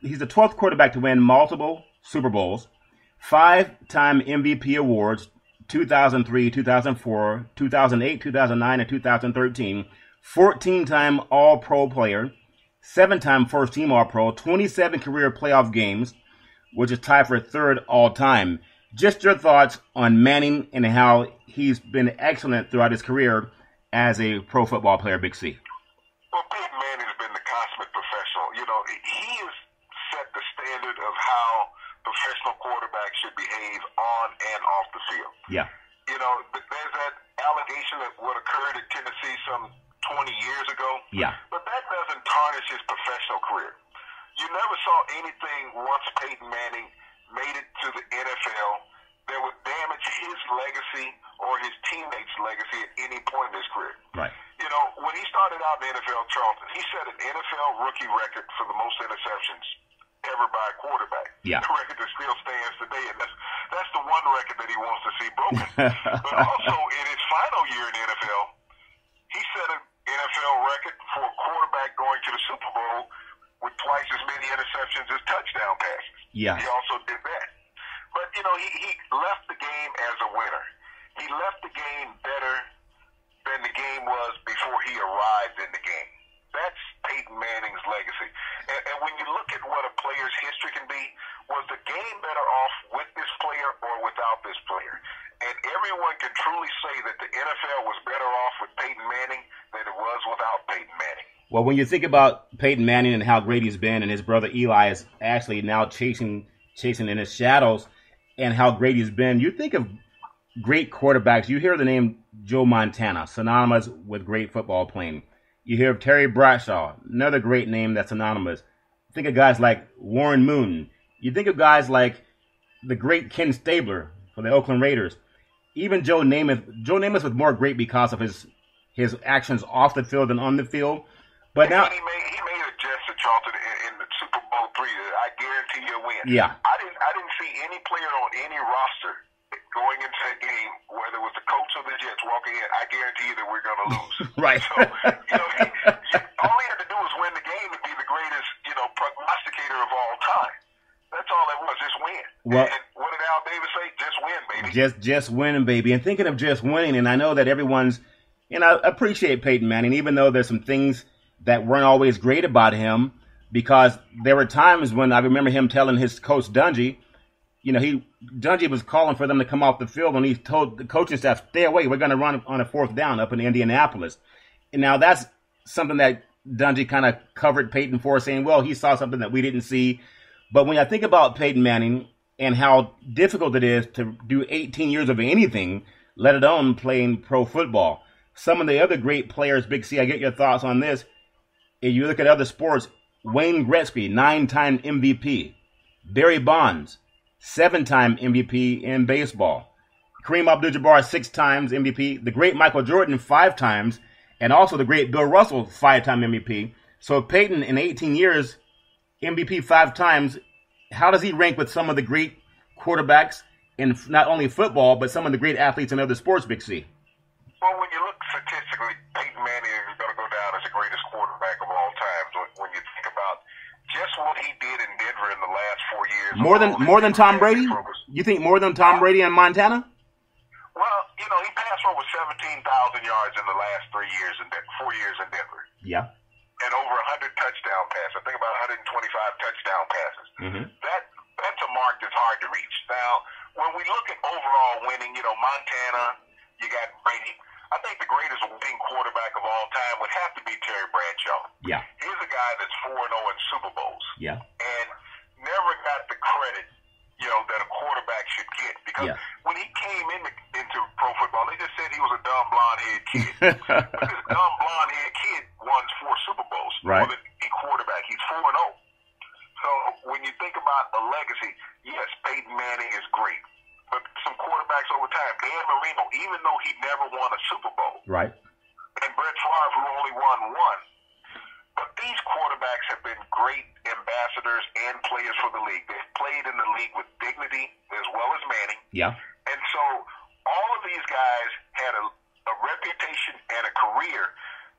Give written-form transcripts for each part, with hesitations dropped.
he's the 12th quarterback to win multiple Super Bowls, 5-time MVP awards, 2003, 2004, 2008, 2009, and 2013, 14-time All-Pro player, 7-time first-team All-Pro, 27 career playoff games, which is tied for third all-time. Just your thoughts on Manning and how he's been excellent throughout his career as a pro football player, Big C. Well, Peyton Manning's been the consummate professional. You know, he has set the standard of how professional quarterbacks should behave on and off the field. Yeah. You know, there's that allegation that what occurred at Tennessee some 20 years ago. Yeah. But that doesn't tarnish his professional career. You never saw anything once Peyton Manning made it to the NFL that would damage his legacy or his teammates' legacy at any point in his career. Right. You know, when he started out in the NFL, Charlton, he set an NFL rookie record for the most interceptions ever by a quarterback. Yeah. The record that still stands today, and that's the one record that he wants to see broken. But also, in his final year in the NFL, he set an NFL record for a quarterback going to the Super Bowl with twice as many interceptions as touchdown passes. Yeah. He also did that. But, you know, he left the game as a winner. He left the game better than the game was before he arrived in the game. That's Peyton Manning's legacy. And when you look at what a player's history can be, was the game better off with this player or without this player? And everyone can truly say that the NFL was better off with Peyton Manning than it was without Peyton Manning. Well, when you think about Peyton Manning and how great he's been, and his brother Eli is actually now chasing in his shadows, and how great he's been, you think of great quarterbacks. You hear the name Joe Montana, synonymous with great football playing. You hear of Terry Bradshaw, another great name that's synonymous. Think of guys like Warren Moon. You think of guys like the great Ken Stabler for the Oakland Raiders. Even Joe Namath. Joe Namath was more great because of his actions off the field and on the field. But now he made a gesture, Charlton, in the Super Bowl III that I guarantee you'll win. Yeah. I didn't see any player on any roster going into that game, whether it was the coach or the Jets walking in. I guarantee you that we're going to lose. Right. So, you know, all he had to do was win the game and be the greatest, you know, prognosticator of all time. That's all it was, just win. Well, and what did Al Davis say? Just win, baby. Just winning, baby. And thinking of just winning, and I know that everyone's, and I appreciate Peyton Manning, even though there's some things that weren't always great about him, because there were times when I remember him telling his coach Dungy, you know, Dungy was calling for them to come off the field, and he told the coaching staff, stay away, we're going to run on a fourth down up in Indianapolis. And now that's something that Dungy kind of covered Peyton for, saying, well, he saw something that we didn't see. But when I think about Peyton Manning and how difficult it is to do 18 years of anything, let alone playing pro football, some of the other great players, Big C, I get your thoughts on this. If you look at other sports, Wayne Gretzky, 9-time MVP. Barry Bonds, 7-time MVP in baseball. Kareem Abdul-Jabbar, 6 times MVP. The great Michael Jordan, 5 times. And also the great Bill Russell, 5-time MVP. So Peyton, in 18 years, MVP 5 times. How does he rank with some of the great quarterbacks in not only football, but some of the great athletes in other sports, Big C? Well, when you look statistically, Peyton Manning is going to go down as the greatest quarterback of all time. When you think about just what he did in Denver in the last 4 years. More than Tom Brady? You think more than Tom Brady in Montana? Well, you know, he passed for over 17,000 yards in the last 4 years in Denver. Yeah. And over 100 touchdown passes. I think about 125 touchdown passes. Mm-hmm. That's a mark that's hard to reach. Now, when we look at overall winning, you know, Montana, you got Brady. I think the greatest winning quarterback of all time would have to be Terry Bradshaw. Yeah. He's a guy that's 4-0 in Super Bowls. Yeah. And never got the credit, you know, that a quarterback should get. Because when he came into pro football, they just said he was a dumb blonde-haired kid. But this dumb blonde-haired kid won 4 Super Bowls. Right. More than any quarterback. He's 4-0. So when you think about a legacy, yes, Peyton Manning is great. But some quarterbacks over time, Dan Marino, even though he never won a Super Bowl. Right. And Brett Favre, who only won 1. But these quarterbacks have been great ambassadors and players for the league. They've played in the league with dignity as well as Manning. Yeah. And so all of these guys had a reputation and a career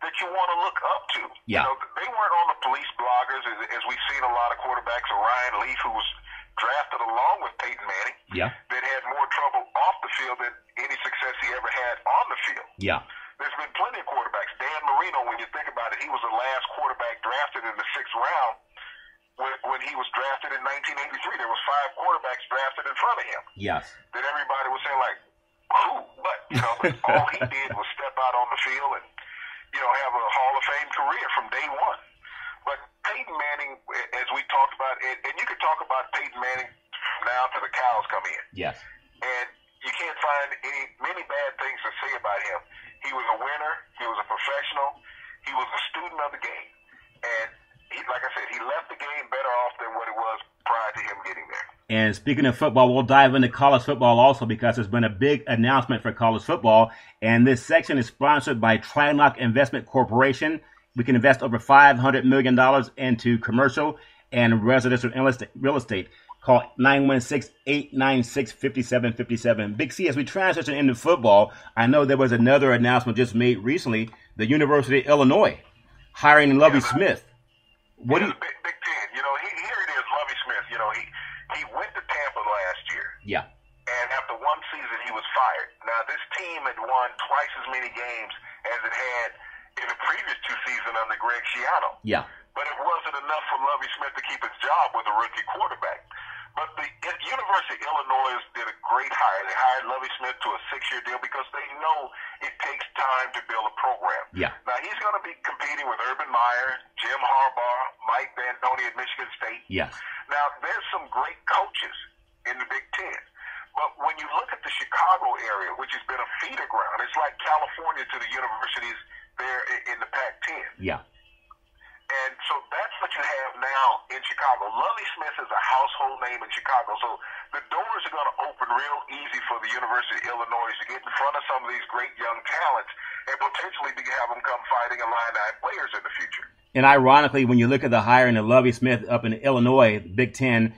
that you want to look up to. Yeah. You know, they weren't on the police blotter. starters, as we've seen a lot of quarterbacks, Ryan Leaf, who was drafted along with Peyton Manning, that had more trouble off the field than any success he ever had on the field. There's been plenty of quarterbacks. Dan Marino, when you think about it, he was the last quarterback drafted in the 6th round when he was drafted in 1983. There was 5 quarterbacks drafted in front of him. That everybody was saying, like, who? But, all he did was step out on the field and, have a Hall of Fame career from day one. But Peyton Manning, as we talked about, and you could talk about Peyton Manning now till the cows come in. And you can't find many bad things to say about him. He was a winner. He was a professional. He was a student of the game. And like I said, he left the game better off than what it was prior to him getting there. And speaking of football, we'll dive into college football also because there's been a big announcement for college football. And this section is sponsored by Trilock Investment Corporation. We can invest over $500 million into commercial and residential real estate. Call 916-896-5757. Big C, as we transition into football, I know there was another announcement just made recently. The University of Illinois hiring Lovie Smith. What do you... Big Ten. Here it is, Lovie Smith. He went to Tampa last year. And after one season, he was fired. Now, this team had won twice as many games as it had in the previous 2 seasons under Greg Schiano. But it wasn't enough for Lovie Smith to keep his job with a rookie quarterback. But the University of Illinois did a great hire. They hired Lovie Smith to a 6-year deal because they know it takes time to build a program. Now, he's going to be competing with Urban Meyer, Jim Harbaugh, Mike D'Antoni at Michigan State. Now, there's some great coaches in the Big Ten. But when you look at the Chicago area, which has been a feeder ground, it's like California to the universities there in the Pac-10. And so that's what you have now in Chicago. Lovie Smith is a household name in Chicago. So the doors are going to open real easy for the University of Illinois to get in front of some of these great young talents and potentially to have them come fighting Illini players in the future. And ironically, when you look at the hiring of Lovie Smith up in Illinois, Big Ten,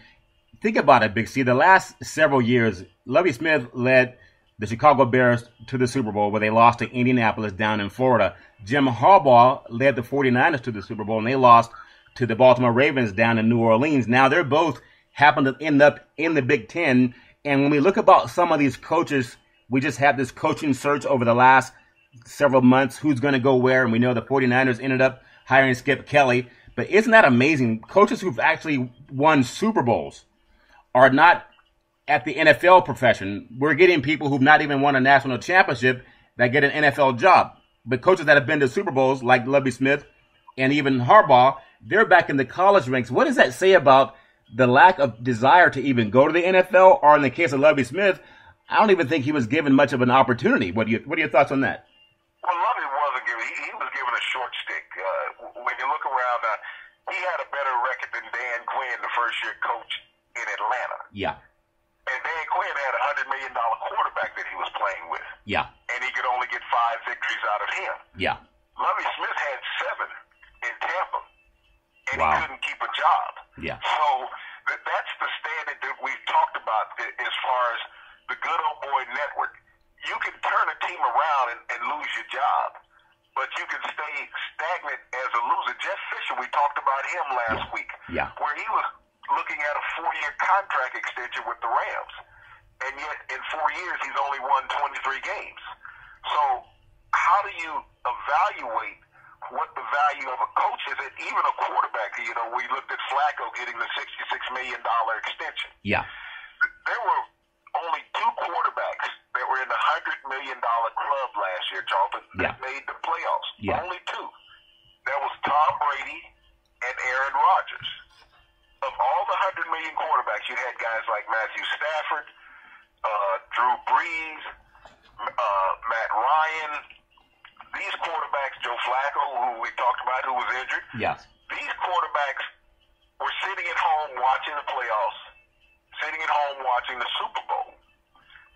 think about it, Big C. The last several years, Lovie Smith led the Chicago Bears to the Super Bowl where they lost to Indianapolis down in Florida. Jim Harbaugh led the 49ers to the Super Bowl, and they lost to the Baltimore Ravens down in New Orleans. Now, they're both happen to end up in the Big Ten. And when we look about some of these coaches, we just had this coaching search over the last several months, who's going to go where. And we know the 49ers ended up hiring Skip Kelly. But isn't that amazing? Coaches who've actually won Super Bowls are not at the NFL profession. We're getting people who've not even won a national championship that get an NFL job. But coaches that have been to Super Bowls, like Lovie Smith and even Harbaugh, they're back in the college ranks. What does that say about the lack of desire to even go to the NFL? Or in the case of Lovie Smith, I don't even think he was given much of an opportunity. What are your thoughts on that? Well, Lovie wasn't given. He was given a short stick. When you look around, he had a better record than Dan Quinn, the first-year coach in Atlanta. And Dan Quinn had a $100 million quarterback that he was playing with. And he could only get 5 victories out of him. Lovie Smith had 7 in Tampa, and he couldn't keep a job. So that's the standard that we've talked about as far as the good old boy network. You can turn a team around and lose your job, but you can stay stagnant as a loser. Jeff Fisher, we talked about him last week, where he was looking at a 4-year contract extension with the Rams. And yet in 4 years, he's only won 23 games. So how do you evaluate what the value of a coach is, and even a quarterback? We looked at Flacco getting the $66 million extension. There were only 2 quarterbacks that were in the $100 million club last year, Charlton, that made the playoffs. Only 2. That was Tom Brady and Aaron Rodgers. Of all the 100 million quarterbacks, you had guys like Matthew Stafford, Drew Brees, Matt Ryan. These quarterbacks, Joe Flacco, who we talked about, who was injured. These quarterbacks were sitting at home watching the playoffs, sitting at home watching the Super Bowl,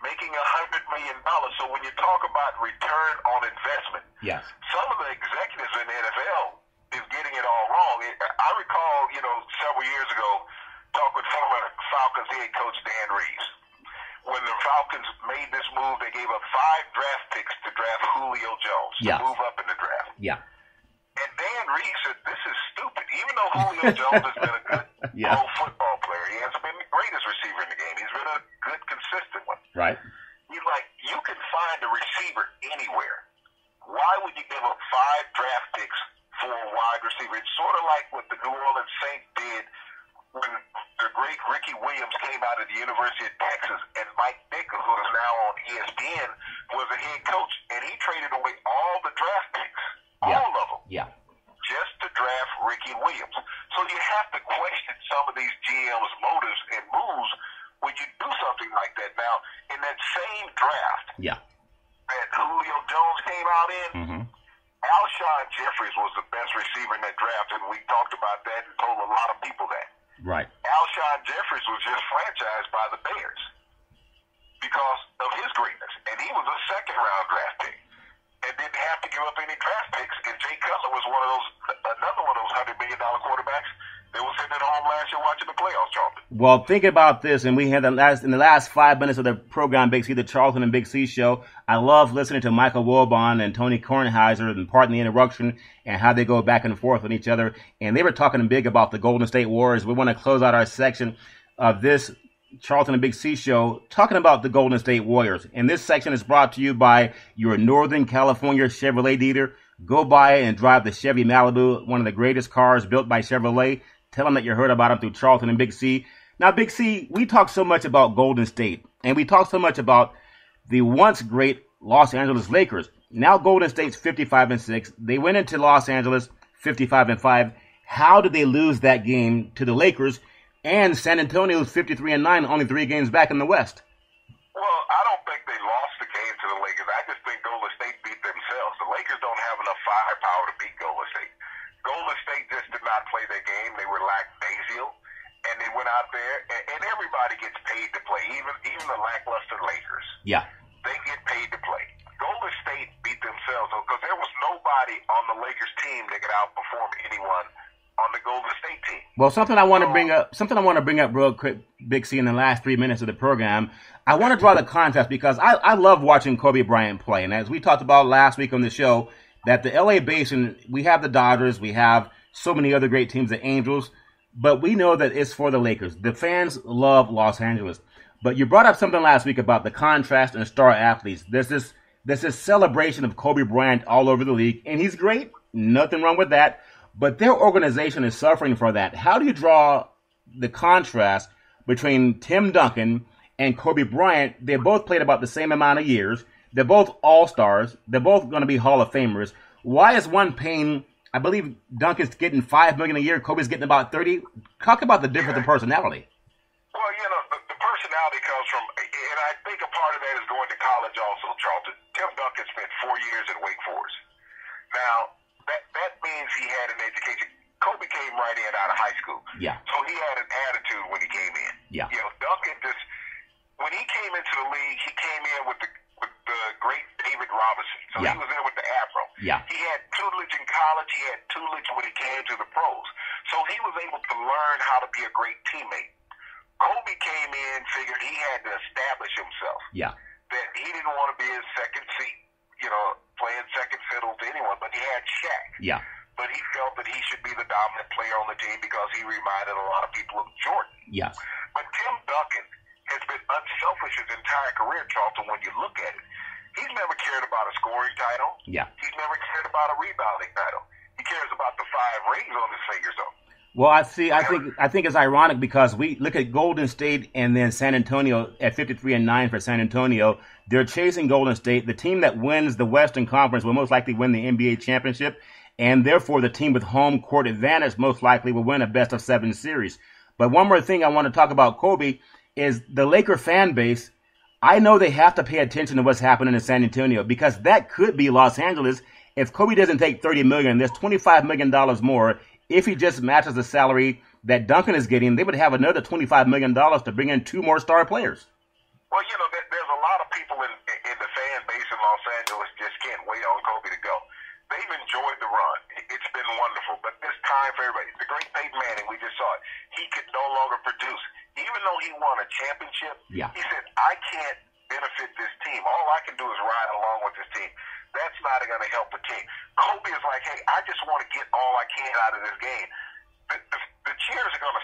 making $100 million. So when you talk about return on investment, some of the executives in the NFL is getting it all wrong. I recall, several years ago, talk with former Falcons head coach Dan Reeves. When the Falcons made this move, they gave up 5 draft picks to draft Julio Jones to move up in the draft. And Dan Reeves said, this is stupid. Even though Julio Jones has been a good yeah. pro football player, he hasn't been the greatest receiver in the game. He's been a good, consistent one. Right. He's like, you can find a receiver anywhere. Why would you give up 5 draft picks for a wide receiver? It's sort of like what the New Orleans Saints did when the great Ricky Williams came out of the University of Texas, and Mike Dicker, who is now on ESPN, was a head coach, and he traded away all the draft picks, all of them, just to draft Ricky Williams. So you have to question some of these GM's motives and moves when you do something like that. Now, in that same draft that Julio Jones came out in, Alshon Jeffries was the best receiver in that draft, and we talked about that and told a lot of people that. Right. Alshon Jeffries was just franchised by the Bears because of his greatness, and he was a second-round draft pick and didn't have to give up any draft picks. And Jay Cutler was another one of those $100 million quarterbacks that was sitting at home last year watching the playoffs, Charlton. Well, think about this, and we had in the last 5 minutes of the program, Big C, the Charlton and Big C show. I love listening to Michael Wilbon and Tony Kornheiser and Pardon the Interruption and how they go back and forth with each other. And they were talking big about the Golden State Warriors. We want to close out our section of this Charlton and Big C show talking about the Golden State Warriors. And this section is brought to you by your Northern California Chevrolet dealer. Go by and drive the Chevy Malibu, one of the greatest cars built by Chevrolet. Tell them that you heard about them through Charlton and Big C. Now, Big C, we talk so much about Golden State, and we talk so much about the once great Los Angeles Lakers. Now Golden State's 55-6. They went into Los Angeles 55-5. How did they lose that game to the Lakers? And San Antonio's 53-9, only 3 games back in the West. Well, I don't think they lost the game to the Lakers. I just think Golden State beat themselves. The Lakers don't have enough firepower to beat Golden State. Golden State just did not play their game. They were lackadaisical, and they went out there, and everybody gets paid to play, even the lackluster Lakers. Yeah. They get paid to play. Golden State beat themselves because there was nobody on the Lakers team that could outperform anyone on the Golden State team. Well, something I want to bring up real quick, Big C, in the last 3 minutes of the program. I want to draw the contrast because I love watching Kobe Bryant play, and as we talked about last week on the show, that the LA Basin, we have the Dodgers, we have so many other great teams, the Angels, but we know that it's for the Lakers. The fans love Los Angeles. But you brought up something last week about the contrast in star athletes. There's this celebration of Kobe Bryant all over the league, and he's great. Nothing wrong with that. But their organization is suffering for that. How do you draw the contrast between Tim Duncan and Kobe Bryant? They both played about the same amount of years. They're both all-stars. They're both going to be Hall of Famers. Why is one paying, I believe Duncan's getting $5 million a year, Kobe's getting about 30? Talk about the difference in personality. Well, the personality comes from, and I think a part of that is going to college also, Charlton. Tim Duncan spent 4 years at Wake Forest. Now, that means he had an education. Kobe came right in out of high school. Yeah. So he had an attitude when he came in. Yeah. Duncan just, when he came into the league, he came in with the great David Robinson. So he was in with the Afro. Yeah. He had tutelage in college. He had tutelage when he came to the pros. So he was able to learn how to be a great teammate. Kobe came in, figured he had to establish himself. Yeah. That he didn't want to be his second seat, playing second fiddle to anyone, but he had Shaq. Yeah. But he felt that he should be the dominant player on the team because he reminded a lot of people of Jordan. Yeah. But Tim Duncan has been unselfish his entire career, Charlton, when you look at it. He's never cared about a scoring title. Yeah. He's never cared about a rebounding title. He cares about the 5 rings on his fingers, though. Well, I think it's ironic because we look at Golden State and then San Antonio at 53-9 for San Antonio. They're chasing Golden State. The team that wins the Western Conference will most likely win the NBA championship, and therefore the team with home court advantage most likely will win a best-of-7 series. But one more thing I want to talk about Kobe is the Laker fan base. I know they have to pay attention to what's happening in San Antonio because that could be Los Angeles. If Kobe doesn't take $30 million, there's $25 million more. If he just matches the salary that Duncan is getting, they would have another $25 million to bring in 2 more star players. Well, there's a lot of people in the fan base in Los Angeles just can't wait on Kobe to go. They've enjoyed the run. It's been wonderful. But this time for everybody, the great Peyton Manning, we just saw it. He could no longer produce. Even though he won a championship, He said, I can't benefit this team. All I can do is ride along with this team. That's not going to help the team. Kobe is like, hey, I just want to get all I can out of this game. years are going to